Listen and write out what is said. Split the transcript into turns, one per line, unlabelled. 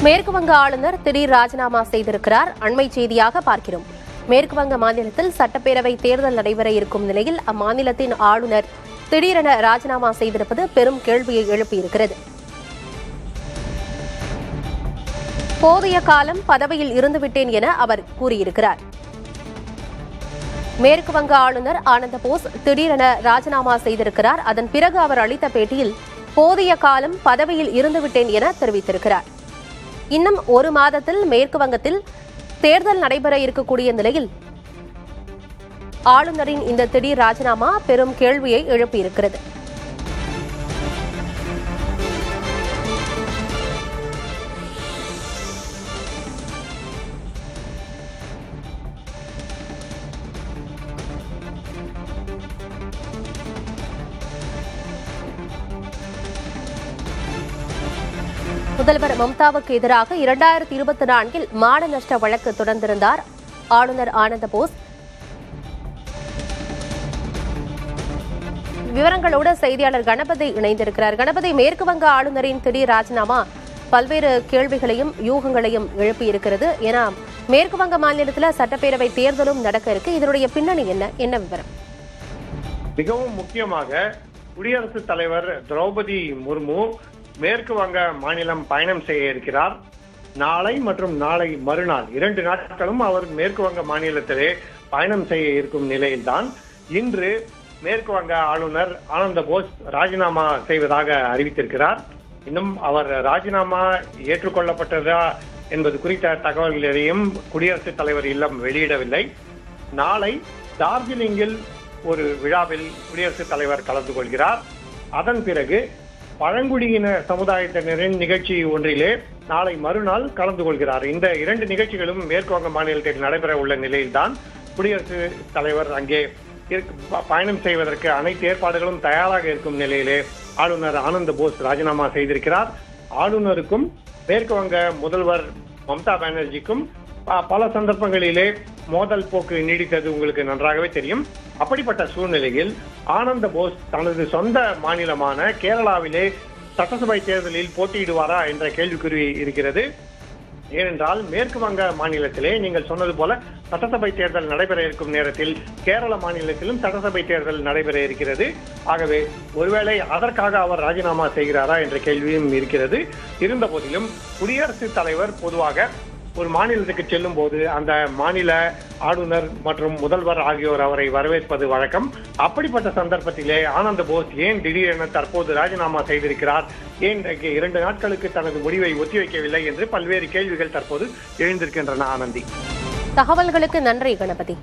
மேற்கு வங்க ஆளுநர் திடீர் ராஜினாமா செய்திருக்கிறார். அண்மை செய்தியாக பார்க்கிறோம். மேற்கு வங்க மாநிலத்தில் சட்டப்பேரவை தேர்தல் நடைபெற இருக்கும் நிலையில் அம்மாநிலத்தின் ஆளுநர் திடீரென ராஜினாமா செய்திருப்பது பெரும் கேள்வியை எழுப்பியிருக்கிறது. போதிய காலம் பதவியில் இருந்துவிட்டேன் என அவர் கூறியிருக்கிறார். மேற்கு வங்க ஆளுநர் ஆனந்த போஸ் திடீரென ராஜினாமா செய்திருக்கிறார். அதன் பிறகு அவர் அளித்த பேட்டியில் போதிய காலம் பதவியில் இருந்துவிட்டேன் என தெரிவித்திருக்கிறார். இன்னும் ஒரு மாதத்தில் மேற்கு வங்கத்தில் தேர்தல் நடைபெற இருக்கக்கூடிய நிலையில் ஆளுநரின் இந்த திடீர் ராஜினாமா பெரும் கேள்வியை எழுப்பியிருக்கிறது. முதல்வர் மம்தாவுக்கு எதிராக 2024 மான நஷ்ட வழக்கு தொடர்ந்திருந்தார் ஆளுநர் ஆனந்த போஸ். விவரங்களோடு செய்தியாளர் கணபதி இணைந்திருக்கிறார். கணபதி, மேற்கு வங்க ஆளுநரின் திடீர் ராஜினாமா பல்வேறு கேள்விகளையும் யூகங்களையும் எழுப்பியிருக்கிறது. ஏன்னா மேற்கு வங்க மாநிலத்தில் சட்டப்பேரவை தேர்தலும் நடக்க இருக்கு. இதனுடைய பின்னணி என்ன விவரம்?
மிகவும் முக்கியமாக குடியரசுத் தலைவர் திரௌபதி முர்மு மேற்கு வங்க மாநிலம் பயணம் செய்ய இருக்கிறார். நாளை மற்றும் நாளை மறுநாள் 2 நாட்களும் அவர் மேற்கு வங்க மாநிலத்திலே பயணம் செய்ய இருக்கும் நிலையில்தான் இன்று மேற்கு வங்க ஆளுநர் ஆனந்த போஸ் ராஜினாமா செய்வதாக அறிவித்திருக்கிறார். இன்னும் அவர் ராஜினாமா ஏற்றுக்கொள்ளப்பட்டதா என்பது குறித்த தகவல்கள் எதையும் குடியரசுத் தலைவர் இல்லம் வெளியிடவில்லை. நாளை டார்ஜிலிங்கில் ஒரு விழாவில் குடியரசுத் தலைவர் கலந்து கொள்கிறார். அதன் பிறகு பழங்குடியின சமுதாயத்தினரின் நிகழ்ச்சி ஒன்றிலே நாளை மறுநாள் கலந்து கொள்கிறார். இந்த 2 நிகழ்ச்சிகளும் மேற்கு வங்க மாநிலத்தில் நடைபெற உள்ள நிலையில்தான் குடியரசுத் தலைவர் அங்கே பயணம் செய்வதற்கு அனைத்து ஏற்பாடுகளும் தயாராக இருக்கும் நிலையிலே ஆளுநர் ஆனந்த போஸ் ராஜினாமா செய்திருக்கிறார். ஆளுநருக்கும் மேற்கு வங்க முதல்வர் மம்தா பானர்ஜிக்கும் பல சந்தர்ப்பங்களிலே மோதல் போக்கு நீடித்தது உங்களுக்கு நன்றாகவே தெரியும். அப்படிப்பட்ட சூழ்நிலையில் ஆனந்த போஸ் தனது சொந்த மாநிலமான கேரளாவிலே சட்டசபை தேர்தலில் போட்டியிடுவாரா என்ற கேள்விக்குறி இருக்கிறது. ஏனென்றால் மேற்கு வங்க மாநிலத்திலே நீங்கள் சொன்னது போல சட்டசபை தேர்தல் நடைபெற இருக்கும் நேரத்தில் கேரள மாநிலத்திலும் சட்டசபை தேர்தல் நடைபெற இருக்கிறது. ஆகவே ஒருவேளை அதற்காக அவர் ராஜினாமா செய்கிறாரா என்ற கேள்வியும் இருக்கிறது. இருந்த போதிலும் குடியரசுத் தலைவர் பொதுவாக ஒரு மாநிலத்துக்கு செல்லும் போது அந்த மாநில ஆளுநர் மற்றும் முதல்வர் ஆகியோர் அவரை வரவேற்பது வழக்கம். அப்படிப்பட்ட சந்தர்ப்பத்திலே ஆனந்த போஸ் ஏன் திடீரென தற்போது ராஜினாமா செய்திருக்கிறார், ஏன் 2 நாட்களுக்கு தனது முடிவை ஒத்திவைக்கவில்லை என்று பல்வேறு கேள்விகள் தற்போது எழுந்திருக்கின்றன. ஆனந்தி,
தகவல்களுக்கு நன்றி கணபதி.